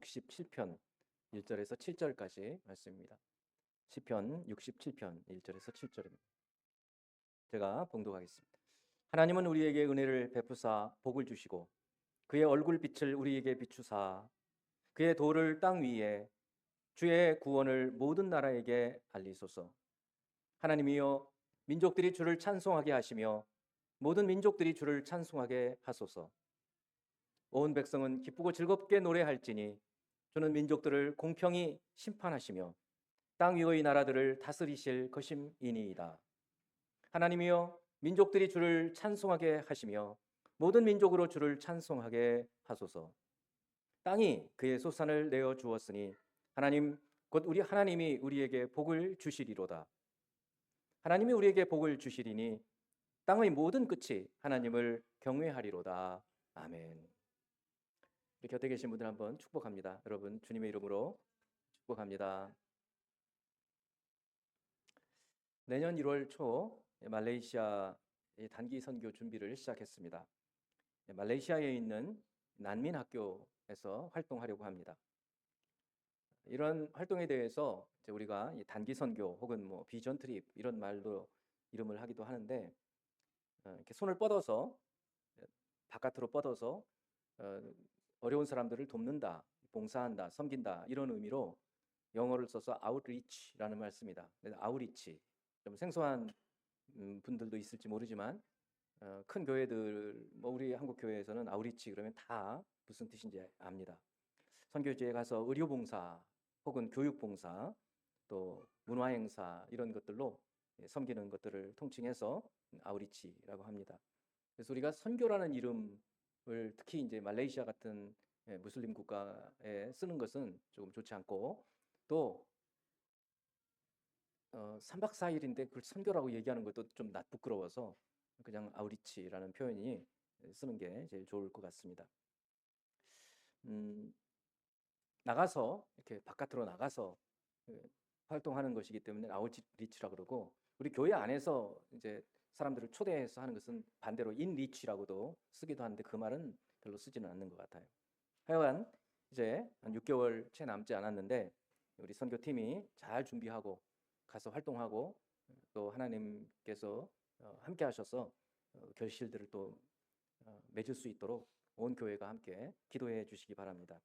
67편 1절에서 7절까지 말씀입니다. 시편 67편 1절에서 7절입니다. 제가 봉독하겠습니다. 하나님은 우리에게 은혜를 베푸사 복을 주시고 그의 얼굴빛을 우리에게 비추사 그의 도를 땅 위에 주의 구원을 모든 나라에게 알리소서. 하나님이여, 민족들이 주를 찬송하게 하시며 모든 민족들이 주를 찬송하게 하소서. 온 백성은 기쁘고 즐겁게 노래할지니 주는 민족들을 공평히 심판하시며 땅 위의 나라들을 다스리실 것임이니이다. 하나님이여, 민족들이 주를 찬송하게 하시며 모든 민족으로 주를 찬송하게 하소서. 땅이 그의 소산을 내어 주었으니 하나님 곧 우리 하나님이 우리에게 복을 주시리로다. 하나님이 우리에게 복을 주시리니 땅의 모든 끝이 하나님을 경외하리로다. 아멘. 우리 곁에 계신 분들 한번 축복합니다. 여러분, 주님의 이름으로 축복합니다. 내년 1월 초 말레이시아 단기 선교 준비를 시작했습니다. 말레이시아에 있는 난민 학교에서 활동하려고 합니다. 이런 활동에 대해서 우리가 단기 선교 혹은 비전 트립 이런 말로 이름을 하기도 하는데, 이렇게 손을 뻗어서 바깥으로 뻗어서 어려운 사람들을 돕는다, 봉사한다, 섬긴다 이런 의미로 영어를 써서 아웃리치라는 말씀이다. 아웃리치 좀 생소한 분들도 있을지 모르지만 큰 교회들, 우리 한국 교회에서는 아웃리치 그러면 다 무슨 뜻인지 압니다. 선교지에 가서 의료봉사 혹은 교육봉사 또 문화행사 이런 것들로 섬기는 것들을 통칭해서 아웃리치라고 합니다. 그래서 우리가 선교라는 이름을 특히 이제 말레이시아 같은 무슬림 국가에 쓰는 것은 조금 좋지 않고, 또 3박 4일인데 그걸 선교라고 얘기하는 것도 좀 부끄러워서 그냥 아웃리치라는 표현이 쓰는 게 제일 좋을 것 같습니다. 나가서 이렇게 바깥으로 나가서 활동하는 것이기 때문에 아웃리치라 그러고, 우리 교회 안에서 이제 사람들을 초대해서 하는 것은 반대로 인리치라고도 쓰기도 하는데 그 말은 별로 쓰지는 않는 것 같아요. 하여간 이제 한 6개월 채 남지 않았는데 우리 선교팀이 잘 준비하고 가서 활동하고 또 하나님께서 함께 하셔서 결실들을 또 맺을 수 있도록 온 교회가 함께 기도해 주시기 바랍니다.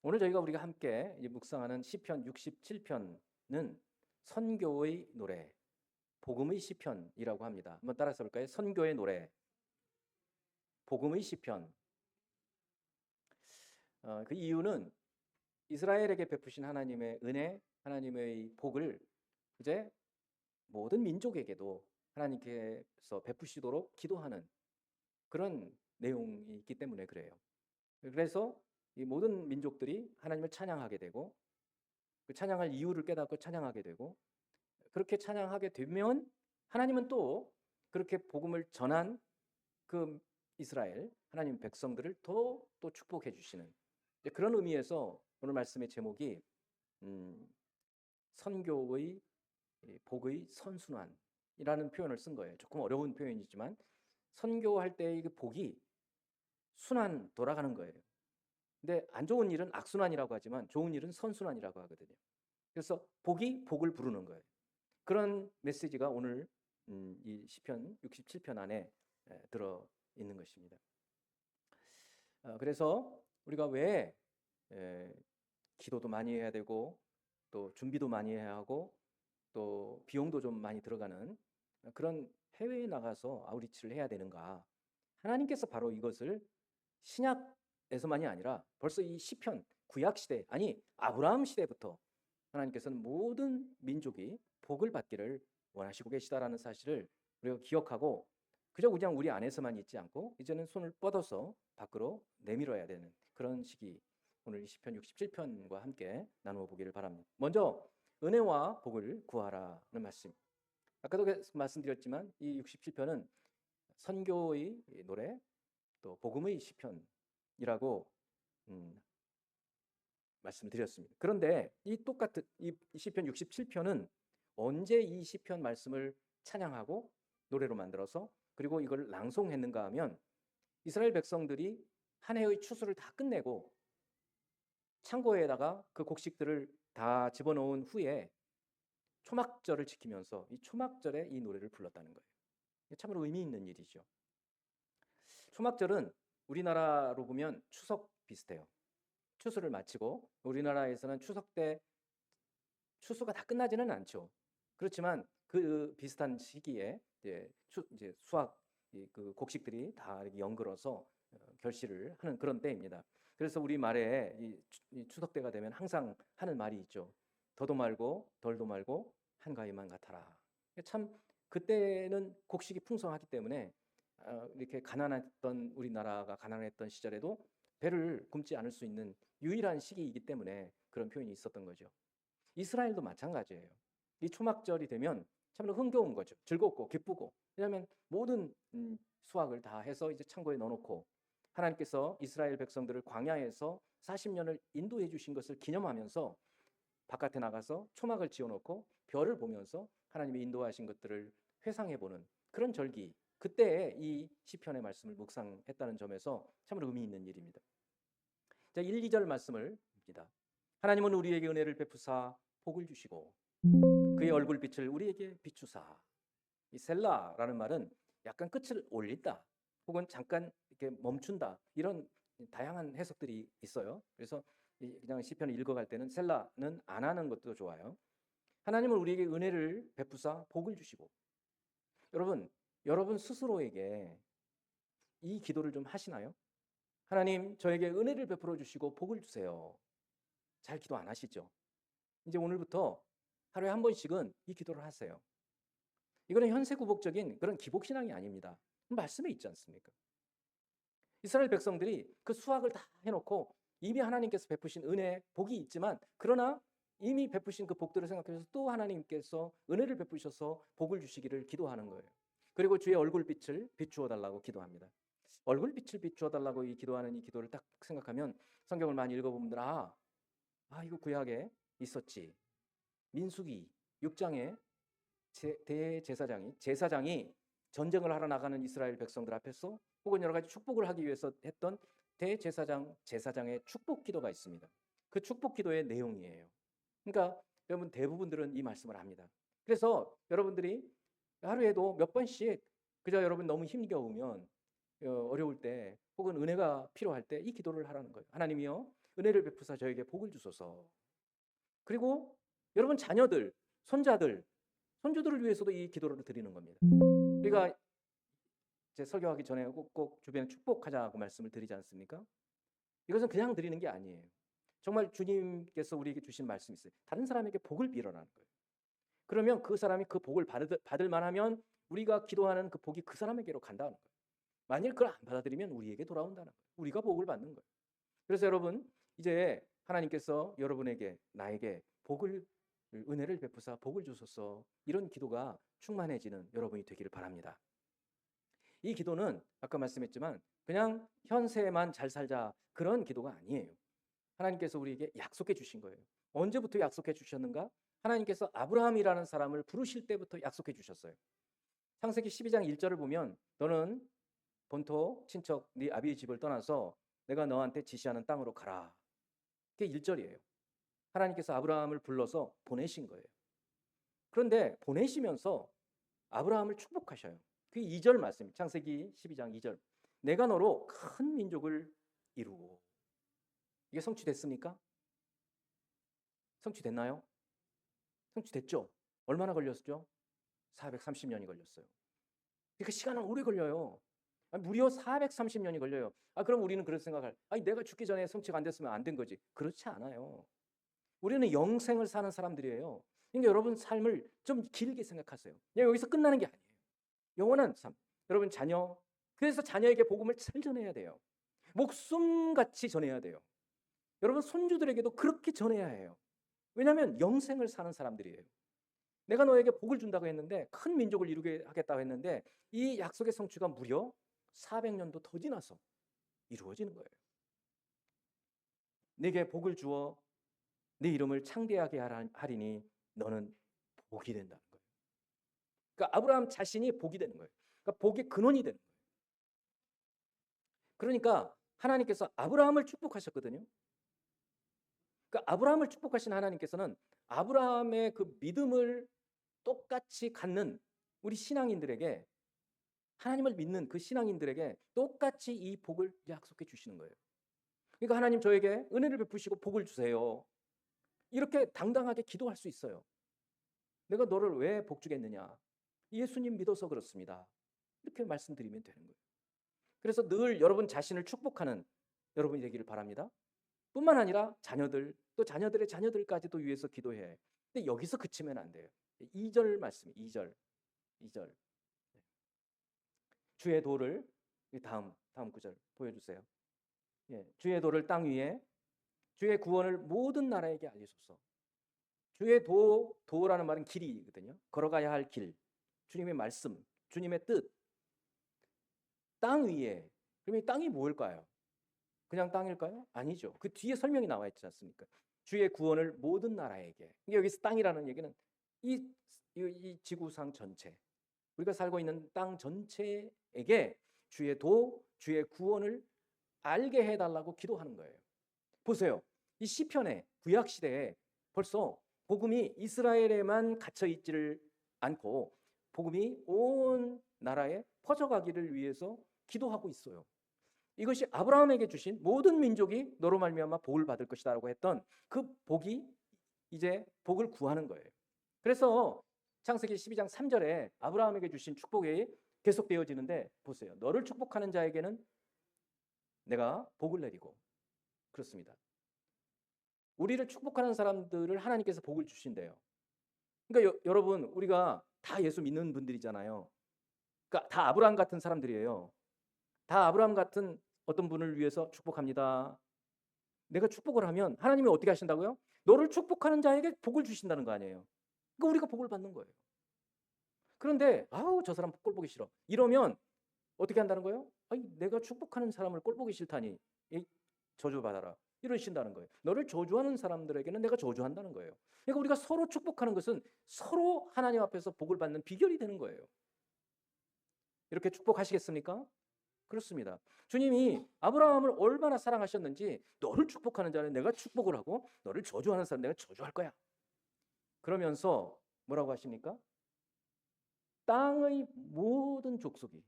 오늘 우리가 함께 묵상하는 시편 67편은 선교의 노래, 복음의 시편이라고 합니다. 한번 따라서 볼까요? 선교의 노래, 복음의 시편. 그 이유는 이스라엘에게 베푸신 하나님의 은혜, 하나님의 복을 이제 모든 민족에게도 하나님께서 베푸시도록 기도하는 그런 내용이 있기 때문에 그래요. 그래서 이 모든 민족들이 하나님을 찬양하게 되고 그 찬양할 이유를 깨닫고 찬양하게 되고, 그렇게 찬양하게 되면 하나님은 또 그렇게 복음을 전한 그 이스라엘 하나님 백성들을 더 또 축복해 주시는 그런 의미에서 오늘 말씀의 제목이 선교의 복의 선순환이라는 표현을 쓴 거예요. 조금 어려운 표현이지만 선교할 때의 그 복이 순환 돌아가는 거예요. 근데 안 좋은 일은 악순환이라고 하지만 좋은 일은 선순환이라고 하거든요. 그래서 복이 복을 부르는 거예요. 그런 메시지가 오늘 이 시편 67편 안에 들어 있는 것입니다. 그래서 우리가 왜 기도도 많이 해야 되고 또 준비도 많이 해야 하고 또 비용도 좀 많이 들어가는 그런 해외에 나가서 아웃리치를 해야 되는가? 하나님께서 바로 이것을 신약에서만이 아니라 벌써 이 시편 구약 시대, 아니 아브라함 시대부터 하나님께서는 모든 민족이 복을 받기를 원하시고 계시다라는 사실을 우리가 기억하고, 그냥 우리 안에서만 있지 않고 이제는 손을 뻗어서 밖으로 내밀어야 되는 그런 시기, 오늘 이 시편 67편과 함께 나누어 보기를 바랍니다. 먼저 은혜와 복을 구하라는 말씀. 아까도 말씀드렸지만 이 67편은 선교의 노래 또 복음의 시편이라고 말씀드렸습니다. 그런데 이 똑같은 이 시편 67편은 언제 이 시편 말씀을 찬양하고 노래로 만들어서 그리고 이걸 낭송했는가 하면 이스라엘 백성들이 한 해의 추수를 다 끝내고 창고에다가 그 곡식들을 다 집어넣은 후에 초막절을 지키면서 이 초막절에 이 노래를 불렀다는 거예요. 참으로 의미 있는 일이죠. 초막절은 우리나라로 보면 추석 비슷해요. 추수를 마치고 우리나라에서는 추석 때 추수가 다 끝나지는 않죠. 그렇지만 그 비슷한 시기에 이제 수확 그 곡식들이 다 이렇게 연걸어서 결실을 하는 그런 때입니다. 그래서 우리 말에 이 추석 때가 되면 항상 하는 말이 있죠. 더도 말고 덜도 말고 한가위만 같아라. 참 그때는 곡식이 풍성하기 때문에 이렇게 가난했던 우리나라가 가난했던 시절에도 배를 굶지 않을 수 있는 유일한 시기이기 때문에 그런 표현이 있었던 거죠. 이스라엘도 마찬가지예요. 이 초막절이 되면 참으로 흥겨운 거죠. 즐겁고 기쁘고. 왜냐하면 모든 수확을 다 해서 이제 창고에 넣어놓고 하나님께서 이스라엘 백성들을 광야에서 40년을 인도해 주신 것을 기념하면서 바깥에 나가서 초막을 지어놓고 별을 보면서 하나님이 인도하신 것들을 회상해보는 그런 절기. 그때에 이 시편의 말씀을 묵상했다는 점에서 참으로 의미 있는 일입니다. 자, 1, 2절 말씀을 봅니다. 하나님은 우리에게 은혜를 베푸사 복을 주시고 그의 얼굴빛을 우리에게 비추사. 이 셀라라는 말은 약간 끝을 올린다 혹은 잠깐 이렇게 멈춘다 이런 다양한 해석들이 있어요. 그래서 그냥 시편을 읽어갈 때는 셀라는 안 하는 것도 좋아요. 하나님은 우리에게 은혜를 베푸사 복을 주시고 여러분 스스로에게 이 기도를 좀 하시나요? 하나님 저에게 은혜를 베풀어 주시고 복을 주세요. 잘 기도 안 하시죠? 이제 오늘부터 하루에 한 번씩은 이 기도를 하세요. 이거는 현세구복적인 그런 기복신앙이 아닙니다. 말씀에 있지 않습니까? 이스라엘 백성들이 그 수확을 다 해놓고 이미 하나님께서 베푸신 은혜, 복이 있지만 그러나 이미 베푸신 그 복들을 생각해서 또 하나님께서 은혜를 베푸셔서 복을 주시기를 기도하는 거예요. 그리고 주의 얼굴빛을 비추어 달라고 기도합니다. 얼굴빛을 비추어 달라고 이 기도하는 이 기도를 딱 생각하면 성경을 많이 읽어보면 이거 구약에 있었지. 민수기 6장에 제사장이 전쟁을 하러 나가는 이스라엘 백성들 앞에서 혹은 여러 가지 축복을 하기 위해서 했던 제사장의 축복 기도가 있습니다. 그 축복 기도의 내용이에요. 그러니까 여러분 대부분들은 이 말씀을 합니다. 그래서 여러분들이 하루에도 몇 번씩 그저 여러분 너무 힘겨우면 어려울 때 혹은 은혜가 필요할 때 이 기도를 하라는 거예요. 하나님이여 은혜를 베푸사 저에게 복을 주소서. 그리고 여러분 자녀들, 손자들, 손주들을 위해서도 이 기도를 드리는 겁니다. 우리가 제 설교하기 전에 꼭 주변에 축복하자고 말씀을 드리지 않습니까? 이것은 그냥 드리는 게 아니에요. 정말 주님께서 우리에게 주신 말씀이 있어요. 다른 사람에게 복을 빌어라는 거예요. 그러면 그 사람이 그 복을 받을 만하면 우리가 기도하는 그 복이 그 사람에게로 간다는 거예요. 만일 그걸 안 받아들이면 우리에게 돌아온다는 거예요. 우리가 복을 받는 거예요. 그래서 여러분 이제 하나님께서 여러분에게 나에게 은혜를 베푸사 복을 주소서 이런 기도가 충만해지는 여러분이 되기를 바랍니다. 이 기도는 아까 말씀했지만 그냥 현세만 잘 살자 그런 기도가 아니에요. 하나님께서 우리에게 약속해 주신 거예요. 언제부터 약속해 주셨는가? 하나님께서 아브라함이라는 사람을 부르실 때부터 약속해 주셨어요. 창세기 12장 1절을 보면 너는 본토 친척 네 아비의 집을 떠나서 내가 너한테 지시하는 땅으로 가라. 그게 1절이에요. 하나님께서 아브라함을 불러서 보내신 거예요. 그런데 보내시면서 아브라함을 축복하셔요. 그게 2절 말씀입니다. 창세기 12장 2절. 내가 너로 큰 민족을 이루고. 이게 성취됐습니까? 성취됐나요? 성취됐죠? 얼마나 걸렸죠? 430년이 걸렸어요. 그러니까 시간은 오래 걸려요. 무려 430년이 걸려요. 그럼 우리는 그런 생각을 내가 죽기 전에 성취가 안 됐으면 안 된 거지. 그렇지 않아요. 우리는 영생을 사는 사람들이에요. 그러니까 여러분 삶을 좀 길게 생각하세요. 여기서 끝나는 게 아니에요. 영원한 삶. 여러분 그래서 자녀에게 복음을 잘 전해야 돼요. 목숨같이 전해야 돼요. 여러분 손주들에게도 그렇게 전해야 해요. 왜냐하면 영생을 사는 사람들이에요. 내가 너에게 복을 준다고 했는데 큰 민족을 이루게 하겠다고 했는데 이 약속의 성취가 무려 400년도 더 지나서 이루어지는 거예요. 내게 복을 주어 네 이름을 창대하게 하리니 너는 복이 된다는 거예요. 그러니까 아브라함 자신이 복이 되는 거예요. 그러니까 복의 근원이 되는 거예요. 그러니까 하나님께서 아브라함을 축복하셨거든요. 그러니까 아브라함을 축복하신 하나님께서는 아브라함의 그 믿음을 똑같이 갖는 우리 신앙인들에게, 하나님을 믿는 그 신앙인들에게 똑같이 이 복을 약속해 주시는 거예요. 그러니까 하나님 저에게 은혜를 베푸시고 복을 주세요. 이렇게 당당하게 기도할 수 있어요. 내가 너를 왜 복 주겠느냐? 예수님 믿어서 그렇습니다. 이렇게 말씀드리면 되는 거예요. 그래서 늘 여러분 자신을 축복하는 여러분이 되기를 바랍니다. 뿐만 아니라 자녀들, 또 자녀들의 자녀들까지도 위해서 기도해. 근데 여기서 그치면 안 돼요. 2절 말씀, 2절. 주의 도를, 다음 구절 보여주세요. 예, 주의 도를 땅 위에, 주의 구원을 모든 나라에게 알리소서. 주의 도라는 말은 길이거든요. 걸어가야 할 길, 주님의 말씀, 주님의 뜻. 땅 위에, 그러면 이 땅이 뭘까요? 그냥 땅일까요? 아니죠. 그 뒤에 설명이 나와 있지 않습니까? 주의 구원을 모든 나라에게. 여기서 땅이라는 얘기는 이 지구상 전체, 우리가 살고 있는 땅 전체에게 주의 주의 구원을 알게 해달라고 기도하는 거예요. 보세요. 이 시편의 구약 시대에 벌써 복음이 이스라엘에만 갇혀 있지를 않고 복음이 온 나라에 퍼져가기를 위해서 기도하고 있어요. 이것이 아브라함에게 주신 모든 민족이 너로 말미암아 복을 받을 것이다라고 했던 그 복이 이제 복을 구하는 거예요. 그래서 창세기 12장 3절에 아브라함에게 주신 축복이 계속되어지는데 보세요. 너를 축복하는 자에게는 내가 복을 내리고, 그렇습니다. 우리를 축복하는 사람들을 하나님께서 복을 주신대요. 그러니까 여러분, 우리가 다 예수 믿는 분들이잖아요. 그러니까 다 아브라함 같은 사람들이에요. 다 아브라함 같은 어떤 분을 위해서 축복합니다. 내가 축복을 하면 하나님이 어떻게 하신다고요? 너를 축복하는 자에게 복을 주신다는 거 아니에요. 그러니까 우리가 복을 받는 거예요. 그런데 아우 저 사람 꼴 보기 싫어. 이러면 어떻게 한다는 거예요? 아니, 내가 축복하는 사람을 꼴 보기 싫다니 저주받아라. 이러신다는 거예요. 너를 저주하는 사람들에게는 내가 저주한다는 거예요. 그러니까 우리가 서로 축복하는 것은 서로 하나님 앞에서 복을 받는 비결이 되는 거예요. 이렇게 축복하시겠습니까? 그렇습니다. 주님이 아브라함을 얼마나 사랑하셨는지 너를 축복하는 자는 내가 축복을 하고 너를 저주하는 사람 내가 저주할 거야. 그러면서 뭐라고 하십니까? 땅의 모든 족속이,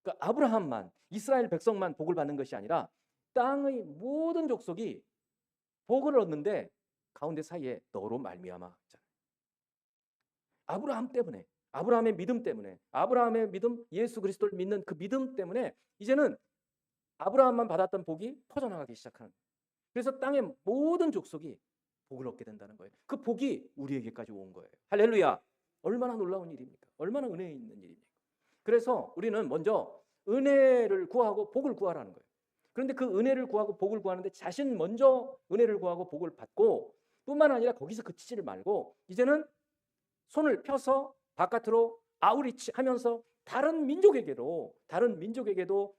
그러니까 아브라함만, 이스라엘 백성만 복을 받는 것이 아니라 땅의 모든 족속이 복을 얻는데 가운데 사이에 너로 말미암아. 아브라함 때문에, 아브라함의 믿음 때문에, 아브라함의 믿음, 예수 그리스도를 믿는 그 믿음 때문에 이제는 아브라함만 받았던 복이 퍼져나가기 시작하는 거예요. 그래서 땅의 모든 족속이 복을 얻게 된다는 거예요. 그 복이 우리에게까지 온 거예요. 할렐루야. 얼마나 놀라운 일입니까? 얼마나 은혜 있는 일입니까? 그래서 우리는 먼저 은혜를 구하고 복을 구하라는 거예요. 그런데 그 은혜를 구하고 복을 구하는데 자신 먼저 은혜를 구하고 복을 받고 뿐만 아니라 거기서 그치지를 말고 이제는 손을 펴서 바깥으로 아우리치 하면서 다른 민족에게도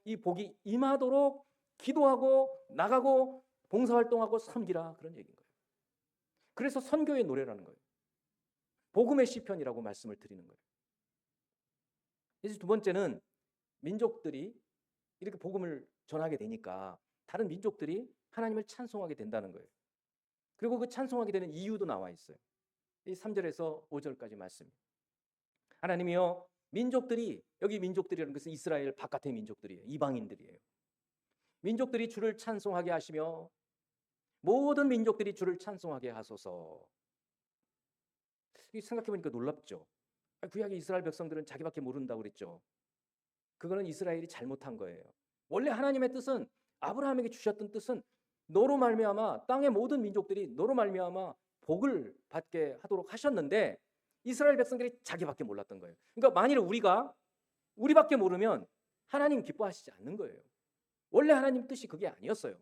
이 복이 임하도록 기도하고 나가고 봉사활동하고 섬기라, 그런 얘기인 거예요. 그래서 선교의 노래라는 거예요. 복음의 시편이라고 말씀을 드리는 거예요. 이제 두 번째는 민족들이 이렇게 복음을 전하게 되니까 다른 민족들이 하나님을 찬송하게 된다는 거예요. 그리고 그 찬송하게 되는 이유도 나와 있어요. 이 3절에서 5절까지 말씀. 하나님이여, 민족들이, 여기 민족들이라는 것은 이스라엘 바깥의 민족들이에요. 이방인들이에요. 민족들이 주를 찬송하게 하시며 모든 민족들이 주를 찬송하게 하소서. 생각해보니까 놀랍죠. 구약의 이스라엘 백성들은 자기밖에 모른다고 그랬죠. 그거는 이스라엘이 잘못한 거예요. 원래 하나님의 뜻은, 아브라함에게 주셨던 뜻은 너로 말미암아 땅의 모든 민족들이 너로 말미암아 복을 받게 하도록 하셨는데 이스라엘 백성들이 자기밖에 몰랐던 거예요. 그러니까 만일 우리밖에 모르면 하나님 기뻐하시지 않는 거예요. 원래 하나님 뜻이 그게 아니었어요.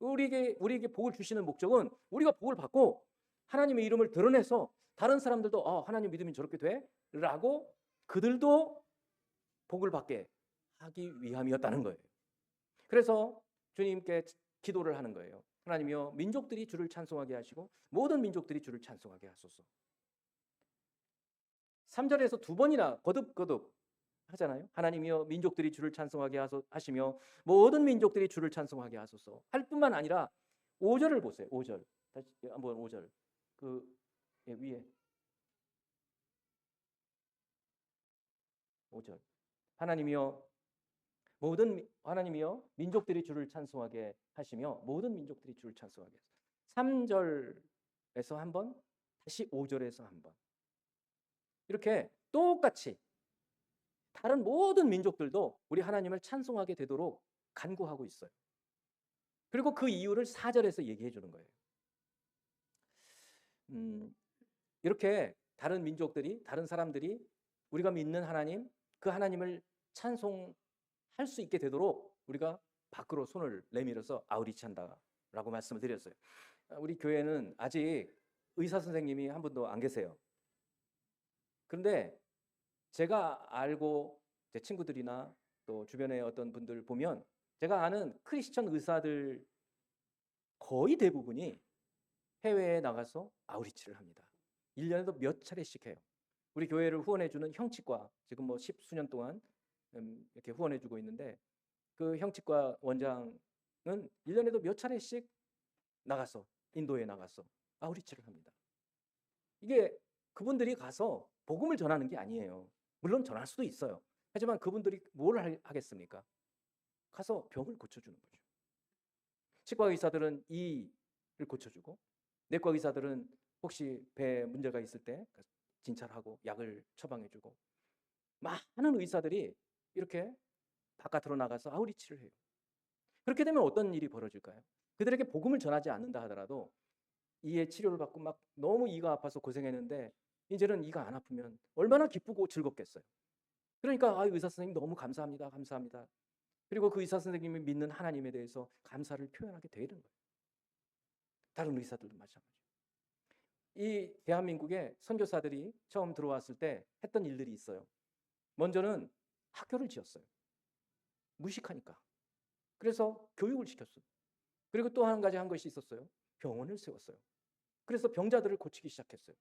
우리에게 복을 주시는 목적은 우리가 복을 받고 하나님의 이름을 드러내서 다른 사람들도 하나님 믿음이 저렇게 돼? 라고 그들도 복을 받게 하기 위함이었다는 거예요. 그래서 주님께 기도를 하는 거예요. 하나님이여, 민족들이 주를 찬송하게 하시고 모든 민족들이 주를 찬송하게 하소서. 3절에서 두 번이나 거듭거듭 하잖아요. 하나님이여, 민족들이 주를 찬송하게 하시며 모든 민족들이 주를 찬송하게 하소서 할 뿐만 아니라 5절을 보세요. 5절. 다시 한번 5절. 위에 5절. 하나님이여 민족들이 주를 찬송하게 하시며 모든 민족들이 주를 찬송하게 하소서. 3절에서 한 번, 다시 5절에서 한 번. 이렇게 똑같이 다른 모든 민족들도 우리 하나님을 찬송하게 되도록 간구하고 있어요. 그리고 그 이유를 4절에서 얘기해 주는 거예요. 이렇게 다른 민족들이, 다른 사람들이 우리가 믿는 하나님, 그 하나님을 찬송할 수 있게 되도록 우리가 밖으로 손을 내밀어서 아우리치한다라고 말씀을 드렸어요. 우리 교회는 아직 의사 선생님이 한 분도 안 계세요. 그런데 제가 알고 제 친구들이나 또 주변의 어떤 분들 보면 제가 아는 크리스천 의사들 거의 대부분이 해외에 나가서 아우리치를 합니다. 1년에도 몇 차례씩 해요. 우리 교회를 후원해주는 형치과, 지금 뭐 10수년 동안 이렇게 후원해주고 있는데, 그 형치과 원장은 1년에도 몇 차례씩 나가서, 인도에 나가서 아우리치를 합니다. 이게 그분들이 가서 복음을 전하는 게 아니에요. 물론 전할 수도 있어요. 하지만 그분들이 뭘 하겠습니까? 가서 병을 고쳐주는 거죠. 치과 의사들은 이를 고쳐주고, 내과 의사들은 혹시 배에 문제가 있을 때 진찰하고 약을 처방해주고, 많은 의사들이 이렇게 바깥으로 나가서 아우리치를 해요. 그렇게 되면 어떤 일이 벌어질까요? 그들에게 복음을 전하지 않는다 하더라도 이의 치료를 받고 막 너무 이가 아파서 고생했는데 이제는 이가 안 아프면 얼마나 기쁘고 즐겁겠어요. 그러니까 의사 선생님 너무 감사합니다. 감사합니다. 그리고 그 의사 선생님이 믿는 하나님에 대해서 감사를 표현하게 되는 거예요. 다른 의사들도 마찬가지예요. 이 대한민국에 선교사들이 처음 들어왔을 때 했던 일들이 있어요. 먼저는 학교를 지었어요. 무식하니까. 그래서 교육을 시켰어요. 그리고 또 한 가지 한 것이 있었어요. 병원을 세웠어요. 그래서 병자들을 고치기 시작했어요.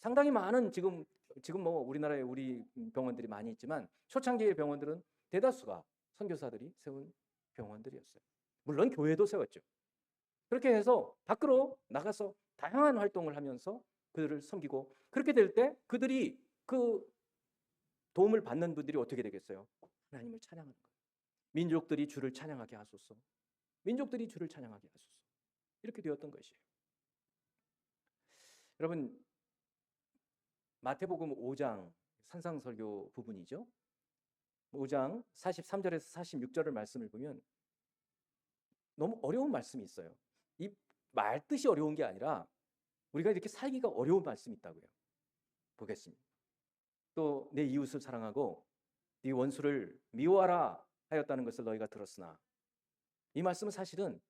상당히 많은 지금 뭐 우리나라에 우리 병원들이 많이 있지만 초창기의 병원들은 대다수가 선교사들이 세운 병원들이었어요. 물론 교회도 세웠죠. 그렇게 해서 밖으로 나가서 다양한 활동을 하면서 그들을 섬기고, 그렇게 될 때 그들이 그 도움을 받는 분들이 어떻게 되겠어요? 하나님을 찬양하는 거예요. 민족들이 주를 찬양하게 하소서. 민족들이 주를 찬양하게 하소서. 이렇게 되었던 것이에요. 여러분, 마태복음 5장 산상설교 부분이죠. 5장 43절에서 46절의 말씀을 보면 너무 어려운 말씀이 있어요. 이 말뜻이 어려운 게 아니라 우리가 이렇게 살기가 어려운 말씀이 있다고요. 보겠습니다. 또 내 이웃을 사랑하고 네 원수를 미워하라 하였다는 것을 너희가 들었으나, 이 말씀은 사실은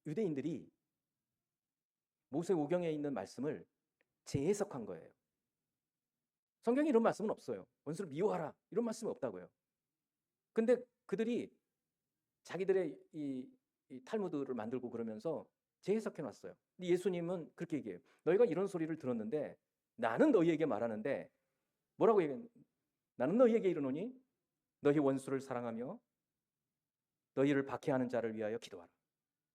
유대인들이 모세오경에 있는 말씀을 재해석한 거예요. 성경에 이런 말씀은 없어요. 원수를 미워하라 이런 말씀이 없다고요. 근데 그들이 자기들의 이 탈무드를 만들고 그러면서 재해석해 놨어요. 근데 예수님은 그렇게 얘기해요. 너희가 이런 소리를 들었는데 나는 너희에게 말하는데, 뭐라고 얘기해요? 나는 너희에게 이르노니 너희 원수를 사랑하며 너희를 박해하는 자를 위하여 기도하라.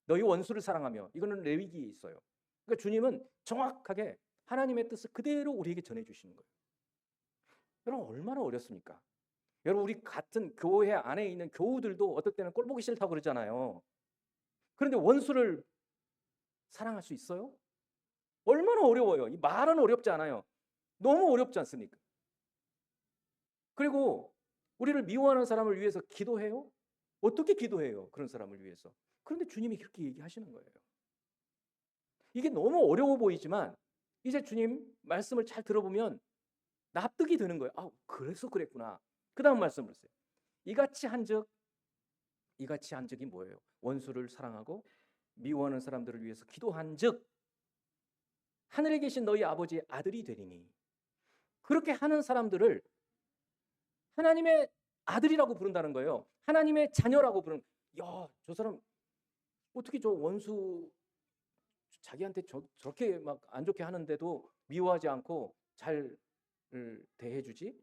너희 원수를 사랑하며, 이거는 레위기에 있어요. 그러니까 주님은 정확하게 하나님의 뜻을 그대로 우리에게 전해 주시는 거예요. 여러분, 얼마나 어렵습니까? 여러분, 우리 같은 교회 안에 있는 교우들도 어떨 때는 꼴 보기 싫다고 그러잖아요. 그런데 원수를 사랑할 수 있어요? 얼마나 어려워요. 이 말은 어렵지 않아요. 너무 어렵지 않습니까? 그리고 우리를 미워하는 사람을 위해서 기도해요? 어떻게 기도해요? 그런 사람을 위해서. 그런데 주님이 그렇게 얘기하시는 거예요. 이게 너무 어려워 보이지만 이제 주님 말씀을 잘 들어보면 납득이 되는 거예요. 그래서 그랬구나. 그 다음 말씀 보세요. 이같이 한적이 뭐예요? 원수를 사랑하고 미워하는 사람들을 위해서 기도한즉 하늘에 계신 너희 아버지의 아들이 되리니. 그렇게 하는 사람들을 하나님의 아들이라고 부른다는 거예요. 하나님의 자녀라고 부르는. 저 사람 어떻게 저 원수 자기한테 저렇게 막 안 좋게 하는데도 미워하지 않고 잘 대해주지?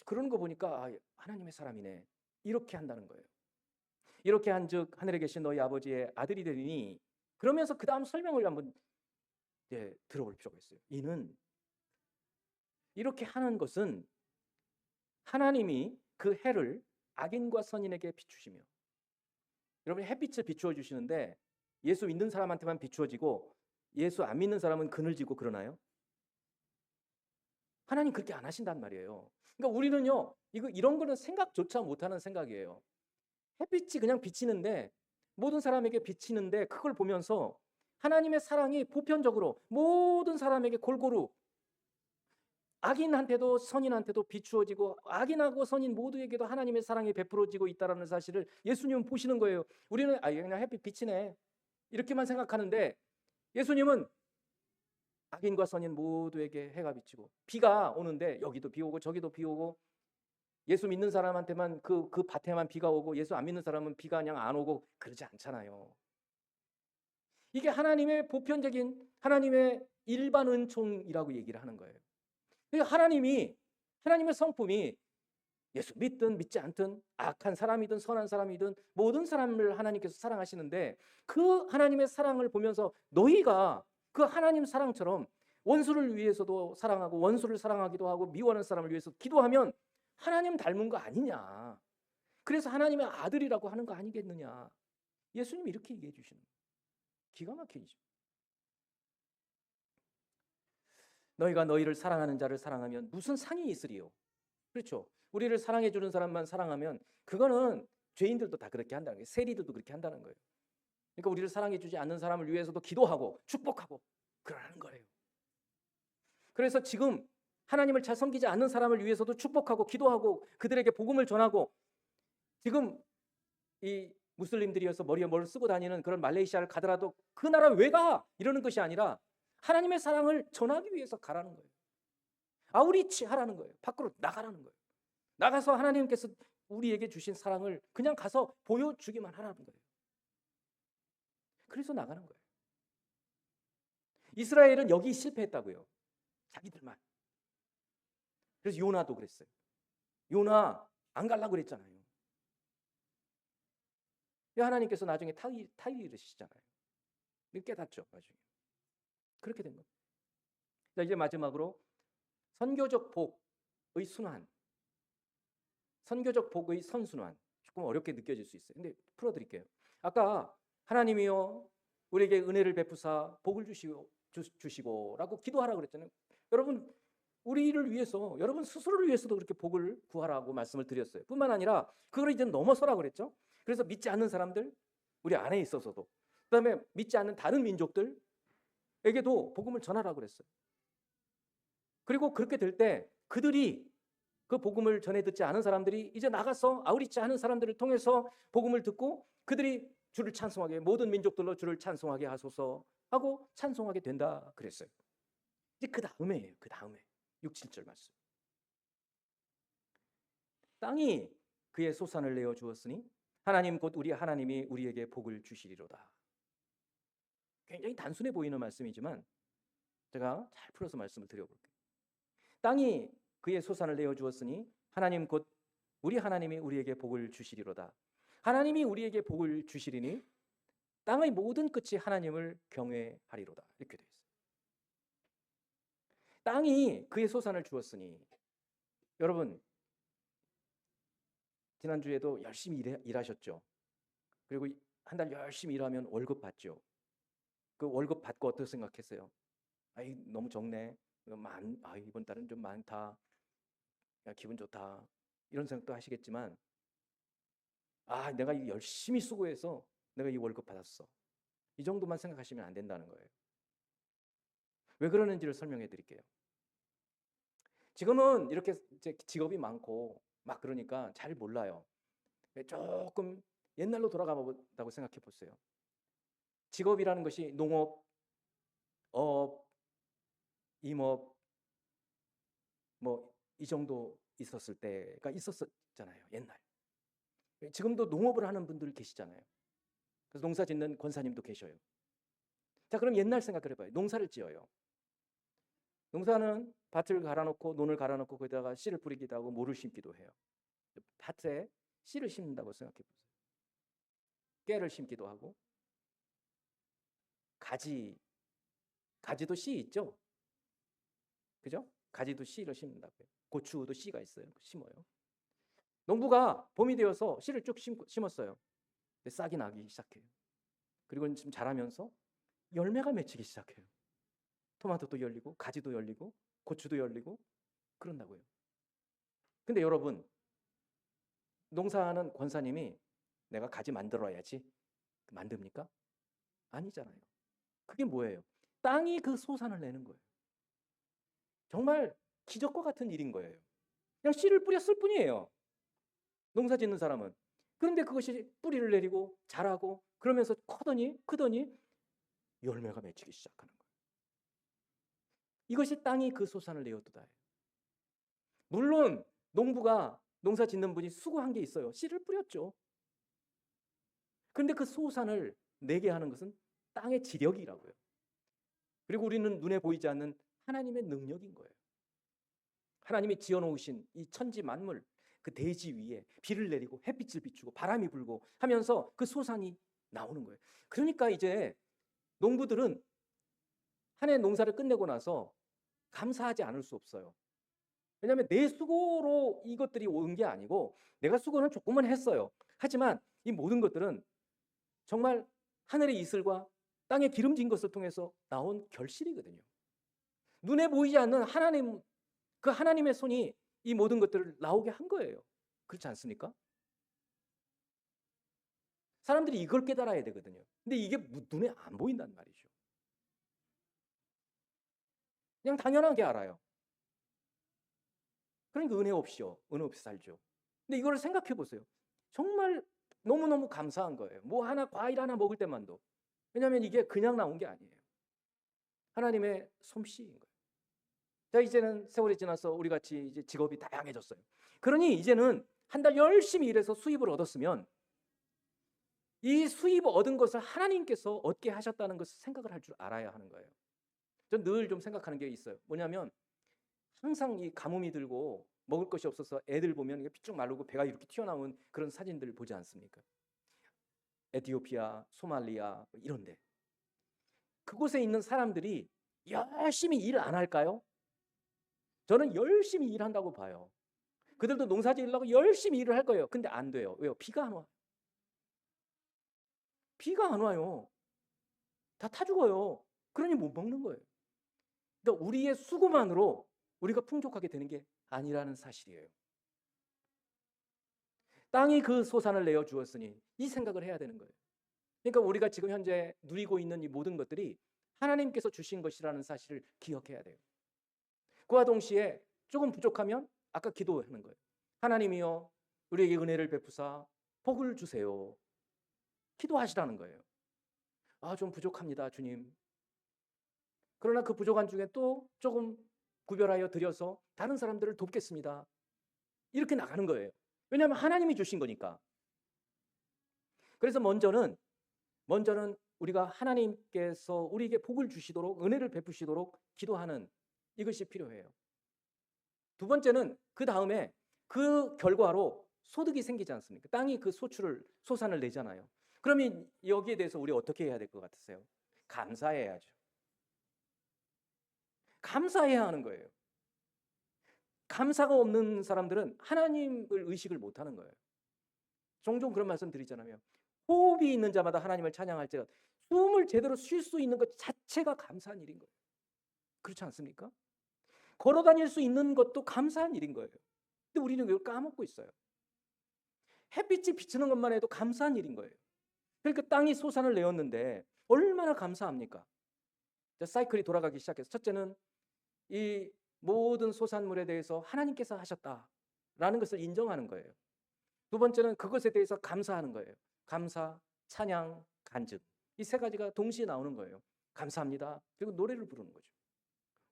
그러는 거 보니까 하나님의 사람이네. 이렇게 한다는 거예요. 이렇게 한즉 하늘에 계신 너희 아버지의 아들이 되리니 그러면서 그 다음 설명을 한번 들어볼 필요가 있어요. 이는 이렇게 하는 것은 하나님이 그 해를 악인과 선인에게 비추시며, 여러분 햇빛을 비추어 주시는데 예수 믿는 사람한테만 비추어지고 예수 안 믿는 사람은 그늘지고 그러나요? 하나님 그렇게 안 하신단 말이에요. 그러니까 우리는요, 이런 거는 생각조차 못하는 생각이에요. 햇빛이 그냥 비치는데, 모든 사람에게 비치는데, 그걸 보면서 하나님의 사랑이 보편적으로 모든 사람에게 골고루 악인한테도 선인한테도 비추어지고 악인하고 선인 모두에게도 하나님의 사랑이 베풀어지고 있다는 사실을 예수님은 보시는 거예요. 우리는 그냥 햇빛 비치네 이렇게만 생각하는데, 예수님은 악인과 선인 모두에게 해가 비치고 비가 오는데 여기도 비 오고 저기도 비 오고, 예수 믿는 사람한테만 그 밭에만 비가 오고 예수 안 믿는 사람은 비가 그냥 안 오고 그러지 않잖아요. 이게 하나님의 보편적인 하나님의 일반 은총이라고 얘기를 하는 거예요. 그러니까 하나님의 성품이 예수 믿든 믿지 않든 악한 사람이든 선한 사람이든 모든 사람을 하나님께서 사랑하시는데, 그 하나님의 사랑을 보면서 너희가 그 하나님 사랑처럼 원수를 위해서도 사랑하고 원수를 사랑하기도 하고 미워하는 사람을 위해서 기도하면 하나님 닮은 거 아니냐. 그래서 하나님의 아들이라고 하는 거 아니겠느냐. 예수님이 이렇게 얘기해 주시는 거예요. 기가 막히죠. 너희가 너희를 사랑하는 자를 사랑하면 무슨 상이 있으리요. 그렇죠. 우리를 사랑해 주는 사람만 사랑하면 그거는 죄인들도 다 그렇게 한다는 거예요. 세리들도 그렇게 한다는 거예요. 그러니까 우리를 사랑해 주지 않는 사람을 위해서도 기도하고 축복하고 그러는 거예요. 그래서 지금 하나님을 잘 섬기지 않는 사람을 위해서도 축복하고 기도하고 그들에게 복음을 전하고, 지금 이 무슬림들이어서 머리에 뭘 쓰고 다니는 그런 말레이시아를 가더라도 그 나라 왜 가? 이러는 것이 아니라 하나님의 사랑을 전하기 위해서 가라는 거예요. 아우리치 하라는 거예요. 밖으로 나가라는 거예요. 나가서 하나님께서 우리에게 주신 사랑을 그냥 가서 보여주기만 하라는 거예요. 그래서 나가는 거예요. 이스라엘은 여기 실패했다고요. 자기들만. 그래서 요나도 그랬어요. 요나 안 가려고 그랬잖아요. 하나님께서 나중에 타이르시잖아요. 깨닫죠, 나중에. 그렇게 된 겁니다. 자, 이제 마지막으로 선교적 복의 순환. 선교적 복의 선순환. 조금 어렵게 느껴질 수 있어요. 근데 풀어드릴게요. 아까 하나님이요 우리에게 은혜를 베푸사 복을 주시고라고 기도하라고 그랬잖아요. 여러분 우리를 위해서, 여러분 스스로를 위해서도 그렇게 복을 구하라고 말씀을 드렸어요. 뿐만 아니라 그걸 이제 넘어서라고 그랬죠. 그래서 믿지 않는 사람들, 우리 안에 있어서도, 그다음에 믿지 않는 다른 민족들에게도 복음을 전하라고 그랬어요. 그리고 그렇게 될 때 그들이, 그 복음을 전해 듣지 않은 사람들이 이제 나가서 아우리치 하는 사람들을 통해서 복음을 듣고 그들이 주를 찬송하게, 모든 민족들로 주를 찬송하게 하소서 하고 찬송하게 된다 그랬어요. 이제 그 다음에예요. 그 다음에 6, 7절 말씀. 땅이 그의 소산을 내어 주었으니 하나님 곧 우리 하나님이 우리에게 복을 주시리로다. 굉장히 단순해 보이는 말씀이지만 제가 잘 풀어서 말씀을 드려볼게요. 땅이 그의 소산을 내어 주었으니 하나님 곧 우리 하나님이 우리에게 복을 주시리로다. 하나님이 우리에게 복을 주시리니 땅의 모든 끝이 하나님을 경외하리로다. 이렇게 되어 있어요. 땅이 그의 소산을 주었으니, 여러분 지난주에도 열심히 일하셨죠. 그리고 한 달 열심히 일하면 월급 받죠. 그 월급 받고 어떻게 생각했어요? 아이 너무 적네. 이번 달은 좀 많다. 야, 기분 좋다. 이런 생각도 하시겠지만, 내가 열심히 수고해서 내가 이 월급 받았어. 이 정도만 생각하시면 안 된다는 거예요. 왜 그러는지를 설명해 드릴게요. 지금은 이렇게 직업이 많고 막 그러니까 잘 몰라요. 조금 옛날로 돌아가 본다고 생각해 보세요. 직업이라는 것이 농업, 어업, 임업 뭐 이 정도 있었을 때가 있었잖아요. 옛날. 지금도 농업을 하는 분들 계시잖아요. 그래서 농사 짓는 권사님도 계셔요. 자, 그럼 옛날 생각을 해봐요. 농사를 지어요. 농사는 밭을 갈아놓고 논을 갈아놓고 거기다가 씨를 뿌리기도 하고 모를 심기도 해요. 밭에 씨를 심는다고 생각해 보세요. 깨를 심기도 하고 가지도 씨 있죠? 그죠? 가지도 씨를 심는다고요. 고추도 씨가 있어요. 심어요. 농부가 봄이 되어서 씨를 쭉 심었어요. 근데 싹이 나기 시작해요. 그리고 지금 자라면서 열매가 맺히기 시작해요. 토마토도 열리고 가지도 열리고 고추도 열리고 그런다고요. 근데 여러분, 농사하는 권사님이 내가 가지 만들어야지 만듭니까? 아니잖아요. 그게 뭐예요? 땅이 그 소산을 내는 거예요. 정말 기적과 같은 일인 거예요. 그냥 씨를 뿌렸을 뿐이에요. 농사 짓는 사람은. 그런데 그것이 뿌리를 내리고 자라고 그러면서 크더니 열매가 맺히기 시작하는 거예요. 이것이 땅이 그 소산을 내었도다. 물론 농부가 농사 짓는 분이 수고한 게 있어요. 씨를 뿌렸죠. 그런데 그 소산을 내게 하는 것은 땅의 지력이라고요. 그리고 우리는 눈에 보이지 않는 하나님의 능력인 거예요. 하나님이 지어놓으신 이 천지 만물, 그 대지 위에 비를 내리고 햇빛을 비추고 바람이 불고 하면서 그 소산이 나오는 거예요. 그러니까 이제 농부들은 한 해 농사를 끝내고 나서 감사하지 않을 수 없어요. 왜냐하면 내 수고로 이것들이 온 게 아니고 내가 수고는 조금은 했어요. 하지만 이 모든 것들은 정말 하늘의 이슬과 땅에 기름진 것을 통해서 나온 결실이거든요. 눈에 보이지 않는 하나님, 그 하나님의 손이 이 모든 것들을 나오게 한 거예요. 그렇지 않습니까? 사람들이 이걸 깨달아야 되거든요. 근데 이게 눈에 안 보인단 말이죠. 그냥 당연하게 알아요. 그러니까 은혜 없이 살죠. 근데 이걸 생각해 보세요. 정말 너무너무 감사한 거예요. 뭐 하나, 과일 하나 먹을 때만도. 왜냐하면 이게 그냥 나온 게 아니에요. 하나님의 솜씨인 거예요. 자, 이제는 세월이 지나서 우리 같이 이제 직업이 다양해졌어요. 그러니 이제는 한 달 열심히 일해서 수입을 얻었으면 이 수입 얻은 것을 하나님께서 얻게 하셨다는 것을 생각을 할 줄 알아야 하는 거예요. 전 늘 좀 생각하는 게 있어요. 뭐냐면 항상 이 가뭄이 들고 먹을 것이 없어서 애들 보면 이게 삐쭉 마르고 배가 이렇게 튀어나온 그런 사진들을 보지 않습니까? 에티오피아, 소말리아 이런데 그곳에 있는 사람들이 열심히 일 안 할까요? 저는 열심히 일한다고 봐요. 그들도 농사 지으려고 열심히 일을 할 거예요. 근데 안 돼요. 왜요? 비가 안 와요. 비가 안 와요. 다 타 죽어요. 그러니 못 먹는 거예요. 그러니까 우리의 수고만으로 우리가 풍족하게 되는 게 아니라는 사실이에요. 땅이 그 소산을 내어 주었으니 이 생각을 해야 되는 거예요. 그러니까 우리가 지금 현재 누리고 있는 이 모든 것들이 하나님께서 주신 것이라는 사실을 기억해야 돼요. 그와 동시에 조금 부족하면 아까 기도하는 거예요. 하나님이여 우리에게 은혜를 베푸사 복을 주세요. 기도하시라는 거예요. 좀 부족합니다, 주님. 그러나 그 부족한 중에 또 조금 구별하여 드려서 다른 사람들을 돕겠습니다. 이렇게 나가는 거예요. 왜냐하면 하나님이 주신 거니까. 그래서 먼저는 우리가 하나님께서 우리에게 복을 주시도록 은혜를 베푸시도록 기도하는 이것이 필요해요. 두 번째는 그 다음에 그 결과로 소득이 생기지 않습니까? 땅이 그 소산을 내잖아요. 그러면 여기에 대해서 우리 어떻게 해야 될 것 같으세요? 감사해야죠. 감사해야 하는 거예요. 감사가 없는 사람들은 하나님을 의식을 못하는 거예요. 종종 그런 말씀 드리잖아요. 호흡이 있는 자마다 하나님을 찬양할지라도 숨을 제대로 쉴 수 있는 것 자체가 감사한 일인 거예요. 그렇지 않습니까? 걸어 다닐 수 있는 것도 감사한 일인 거예요. 근데 우리는 이걸 까먹고 있어요. 햇빛이 비치는 것만 해도 감사한 일인 거예요. 그러니까 땅이 소산을 내었는데 얼마나 감사합니까? 사이클이 돌아가기 시작해서 첫째는 이 모든 소산물에 대해서 하나님께서 하셨다라는 것을 인정하는 거예요. 두 번째는 그것에 대해서 감사하는 거예요. 감사, 찬양, 간증. 이 세 가지가 동시에 나오는 거예요. 감사합니다. 그리고 노래를 부르는 거죠.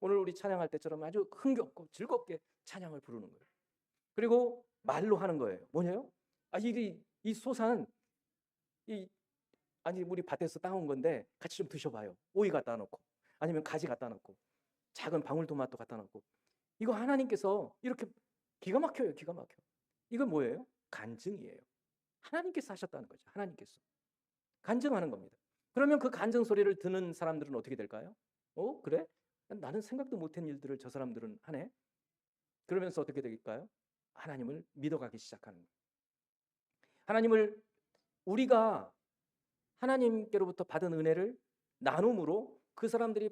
오늘 우리 찬양할 때처럼 아주 흥겹고 즐겁게 찬양을 부르는 거예요. 그리고 말로 하는 거예요. 뭐냐요? 이 소산 우리 밭에서 따온 건데 같이 좀 드셔봐요. 오이 갖다 놓고 아니면 가지 갖다 놓고 작은 방울토마토 갖다 놓고 이거 하나님께서 이렇게 기가 막혀요. 기가 막혀. 이건 뭐예요? 간증이에요. 하나님께서 하셨다는 거죠. 하나님께서 간증하는 겁니다. 그러면 그 간증 소리를 듣는 사람들은 어떻게 될까요? 그래? 나는 생각도 못한 일들을 저 사람들은 하네. 그러면서 어떻게 될까요? 하나님을 믿어가기 시작하는 거예요. 하나님을 우리가 하나님께로부터 받은 은혜를 나눔으로 그 사람들이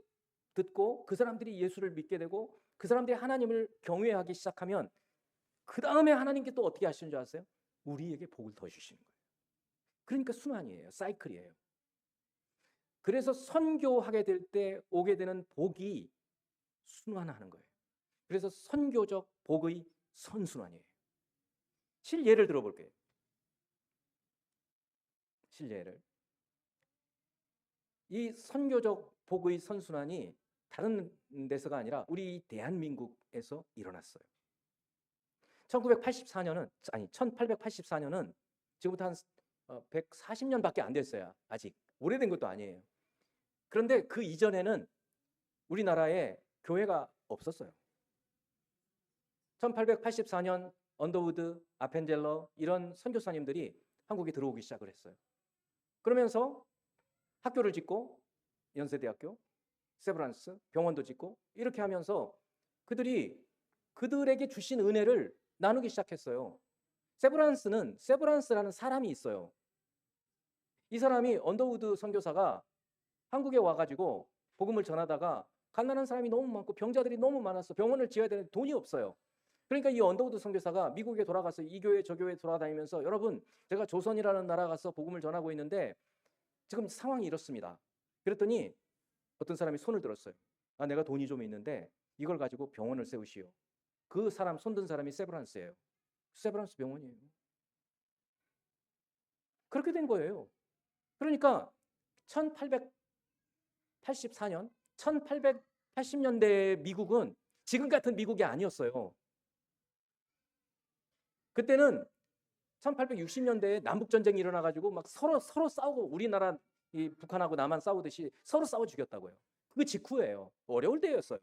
듣고 그 사람들이 예수를 믿게 되고 그 사람들이 하나님을 경외하기 시작하면 그 다음에 하나님께 또 어떻게 하시는 줄 아세요? 우리에게 복을 더 주시는 거예요. 그러니까 순환이에요. 사이클이에요. 그래서 선교하게 될 때 오게 되는 복이 순환하는 거예요. 그래서 선교적 복의 선순환이에요. 실예를 들어볼게요. 실예를. 이 선교적 복의 선순환이 다른 데서가 아니라 우리 대한민국에서 일어났어요. 1884년은 지금부터 한 140년밖에 안 됐어요. 아직 오래된 것도 아니에요. 그런데 그 이전에는 우리나라에 교회가 없었어요. 1884년 언더우드, 아펜젤러 이런 선교사님들이 한국에 들어오기 시작을 했어요. 그러면서 학교를 짓고 연세대학교, 세브란스, 병원도 짓고 이렇게 하면서 그들에게 주신 은혜를 나누기 시작했어요. 세브란스라는 사람이 있어요. 이 사람이 언더우드 선교사가 한국에 와가지고 복음을 전하다가 가난한 사람이 너무 많고 병자들이 너무 많아서 병원을 지어야 되는데 돈이 없어요. 그러니까 이 언더우드 선교사가 미국에 돌아가서 이 교회 저 교회 돌아다니면서 여러분 제가 조선이라는 나라 가서 복음을 전하고 있는데 지금 상황이 이렇습니다. 그랬더니 어떤 사람이 손을 들었어요. 내가 돈이 좀 있는데 이걸 가지고 병원을 세우시오. 그 사람 손든 사람이 세브란스예요. 세브란스 병원이에요. 그렇게 된 거예요. 그러니까 1884년, 1880년대 미국은 지금 같은 미국이 아니었어요. 그때는 1860년대에 남북전쟁이 일어나가지고 막 서로 싸우고 우리나라 북한하고 남한 싸우듯이 서로 싸워 죽였다고요. 그 직후예요. 어려울 때였어요.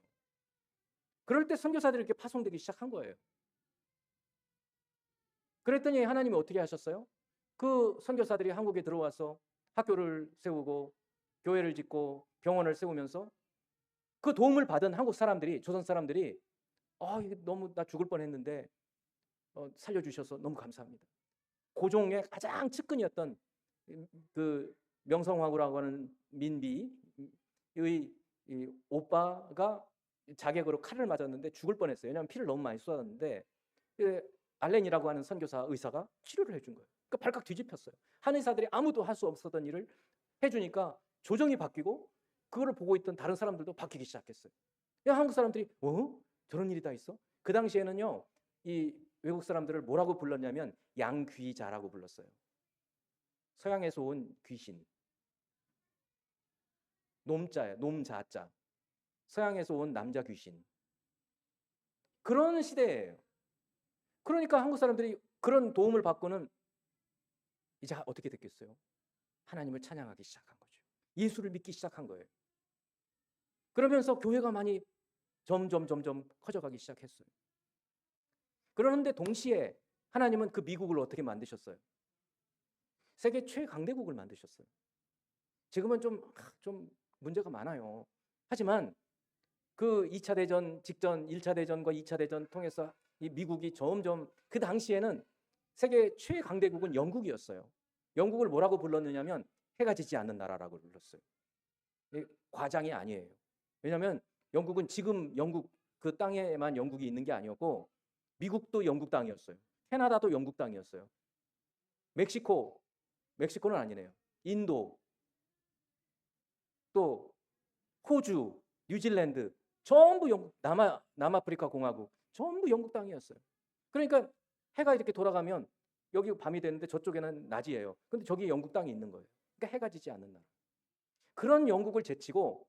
그럴 때 선교사들이 이렇게 파송되기 시작한 거예요. 그랬더니 하나님이 어떻게 하셨어요? 그 선교사들이 한국에 들어와서 학교를 세우고 교회를 짓고 병원을 세우면서 그 도움을 받은 한국 사람들이 조선 사람들이 이게 너무 나 죽을 뻔했는데 살려주셔서 너무 감사합니다. 고종의 가장 측근이었던 그 명성황후라고 하는 민비의 오빠가 자객으로 칼을 맞았는데 죽을 뻔했어요. 왜냐하면 피를 너무 많이 쏟았는데 알렌이라고 하는 선교사 의사가 치료를 해준 거예요. 그러니까 발칵 뒤집혔어요. 한 의사들이 아무도 할 수 없었던 일을 해주니까 조정이 바뀌고 그거를 보고 있던 다른 사람들도 바뀌기 시작했어요. 한국 사람들이 저런 일이 다 있어? 그 당시에는요 이 외국 사람들을 뭐라고 불렀냐면 양귀자라고 불렀어요. 서양에서 온 귀신. 놈자예요. 놈자자. 서양에서 온 남자 귀신. 그런 시대예요. 그러니까 한국 사람들이 그런 도움을 받고는 이제 어떻게 됐겠어요? 하나님을 찬양하기 시작한 거죠. 예수를 믿기 시작한 거예요. 그러면서 교회가 많이 점점 커져가기 시작했어요. 그런데 동시에 하나님은 그 미국을 어떻게 만드셨어요? 세계 최강대국을 만드셨어요. 지금은 좀 문제가 많아요. 하지만 그 2차 대전 직전 1차 대전과 2차 대전 통해서 이 미국이 점점 그 당시에는 세계 최강대국은 영국이었어요. 영국을 뭐라고 불렀느냐면 해가 지지 않는 나라라고 불렀어요. 과장이 아니에요. 왜냐하면 영국은 지금 영국 그 땅에만 영국이 있는 게 아니었고 미국도 영국 땅이었어요. 캐나다도 영국 땅이었어요. 멕시코는 아니네요. 인도, 또 호주, 뉴질랜드 전부 영국, 남아프리카 공화국 전부 영국 땅이었어요. 그러니까 해가 이렇게 돌아가면 여기 밤이 되는데 저쪽에는 낮이에요. 근데 저기 영국 땅이 있는 거예요. 그러니까 해가 지지 않는 나라. 그런 영국을 제치고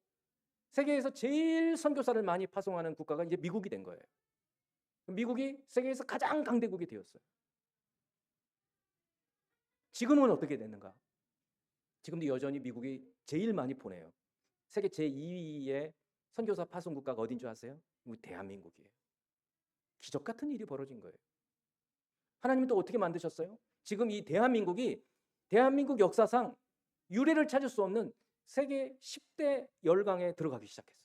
세계에서 제일 선교사를 많이 파송하는 국가가 이제 미국이 된 거예요. 미국이 세계에서 가장 강대국이 되었어요. 지금은 어떻게 됐는가? 지금도 여전히 미국이 제일 많이 보내요. 세계 제2위의 선교사 파송 국가가 어딘 줄 아세요? 우리 대한민국이에요. 기적 같은 일이 벌어진 거예요. 하나님은 또 어떻게 만드셨어요? 지금 이 대한민국 역사상 유례를 찾을 수 없는 세계 10대 열강에 들어가기 시작했어요.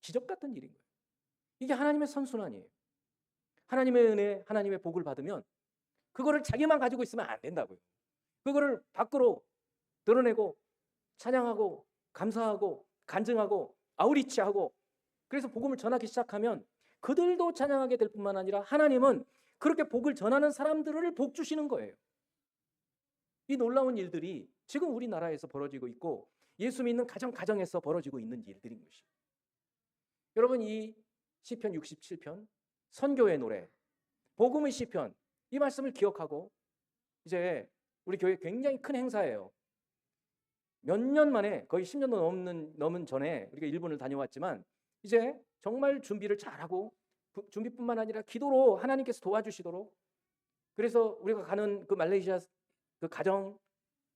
기적 같은 일인 거예요. 이게 하나님의 선순환이에요. 하나님의 은혜, 하나님의 복을 받으면 그거를 자기만 가지고 있으면 안 된다고요. 그거를 밖으로 드러내고 찬양하고 감사하고 간증하고 아우리치하고, 그래서 복음을 전하기 시작하면 그들도 찬양하게 될 뿐만 아니라 하나님은 그렇게 복을 전하는 사람들을 복 주시는 거예요. 이 놀라운 일들이 지금 우리나라에서 벌어지고 있고 예수 믿는 가정에서 벌어지고 있는 일들인 것이에요. 여러분, 이 시편 67편 선교의 노래, 복음의 시편, 이 말씀을 기억하고 이제 우리 교회 굉장히 큰 행사예요. 몇 년 만에, 거의 10년도 넘은 전에 우리가 일본을 다녀왔지만 이제 정말 준비를 잘하고, 준비뿐만 아니라 기도로 하나님께서 도와주시도록, 그래서 우리가 가는 그 말레이시아 그 가정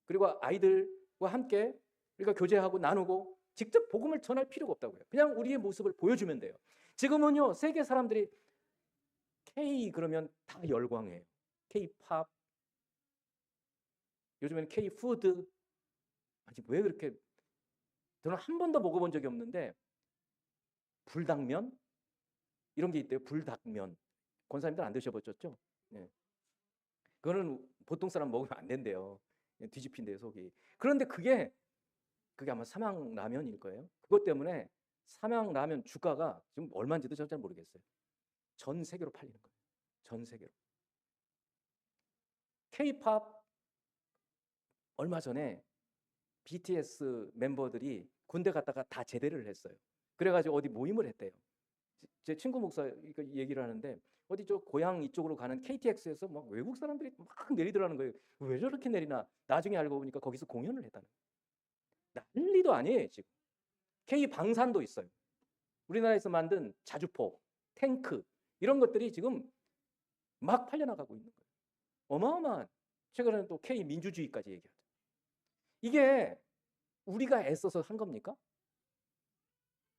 그리고 아이들과 함께 우리가 교제하고 나누고 직접 복음을 전할 필요가 없다고요. 그냥 우리의 모습을 보여주면 돼요. 지금은요, 세계 사람들이 K 그러면 다 열광해요. K-팝, 요즘에는 K-푸드. 아니, 왜 그렇게, 저는 한 번도 먹어본 적이 없는데 불닭면 이런 게 있대요. 불닭면. 권사님들 안 드셔보셨죠? 네. 그거는 보통 사람 먹으면 안 된대요. 뒤집힌대요, 속이. 그런데 그게 아마 삼양라면일 거예요. 그것 때문에 삼양라면 주가가 지금 얼마인지도 저는 잘 모르겠어요. 전 세계로 팔리는 거예요. 전 세계로. K-팝, 얼마 전에 BTS 멤버들이 군대 갔다가 다 제대를 했어요. 그래가지고 어디 모임을 했대요. 제 친구 목사 얘기를 하는데 어디 저 고향 이쪽으로 가는 KTX에서 막 외국 사람들이 막 내리더라는 거예요. 왜 저렇게 내리나? 나중에 알고 보니까 거기서 공연을 했다는 거예요. 난리도 아니에요, 지금. K-방산도 있어요. 우리나라에서 만든 자주포, 탱크, 이런 것들이 지금 막 팔려나가고 있는 거예요. 어마어마한. 최근에는 또 K-민주주의까지 얘기하죠. 이게 우리가 애써서 한 겁니까?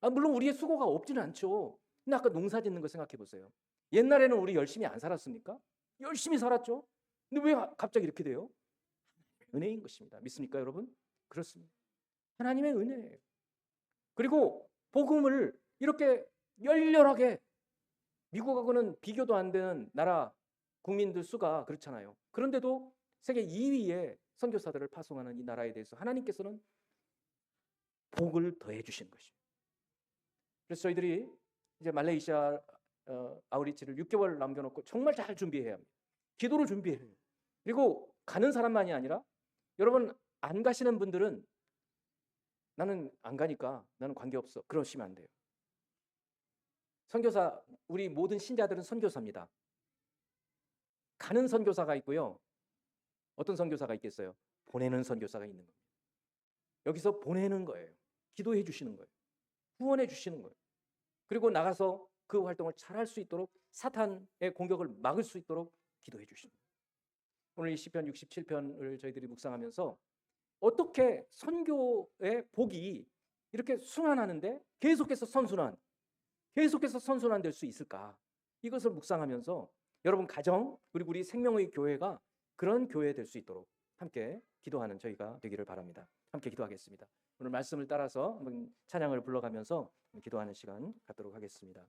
물론 우리의 수고가 없지는 않죠. 근데 아까 농사 짓는 거 생각해 보세요. 옛날에는 우리 열심히 안 살았습니까? 열심히 살았죠. 근데 왜 갑자기 이렇게 돼요? 은혜인 것입니다. 믿습니까, 여러분? 그렇습니다. 하나님의 은혜예요. 그리고 복음을 이렇게 열렬하게, 미국하고는 비교도 안 되는 나라 국민들 수가 그렇잖아요. 그런데도 세계 2위의 선교사들을 파송하는 이 나라에 대해서 하나님께서는 복을 더해 주신 것입니다. 그래서 저희들이 이제 말레이시아 아우리치를 6개월 남겨놓고 정말 잘 준비해야 합니다. 기도로 준비해야 해요. 그리고 가는 사람만이 아니라, 여러분 안 가시는 분들은 나는 안 가니까 나는 관계없어, 그러시면 안 돼요. 선교사, 우리 모든 신자들은 선교사입니다. 가는 선교사가 있고요. 어떤 선교사가 있겠어요? 보내는 선교사가 있는 겁니다. 여기서 보내는 거예요. 기도해 주시는 거예요. 후원해 주시는 거예요. 그리고 나가서 그 활동을 잘 할 수 있도록, 사탄의 공격을 막을 수 있도록 기도해 주시는 거예요. 오늘 이 시편 67편을 저희들이 묵상하면서 어떻게 선교의 복이 이렇게 순환하는데 계속해서 선순환 될 수 있을까? 이것을 묵상하면서 여러분 가정, 그리고 우리 생명의 교회가 그런 교회 될 수 있도록 함께 기도하는 저희가 되기를 바랍니다. 함께 기도하겠습니다. 오늘 말씀을 따라서 한번 찬양을 불러가면서 기도하는 시간 갖도록 하겠습니다.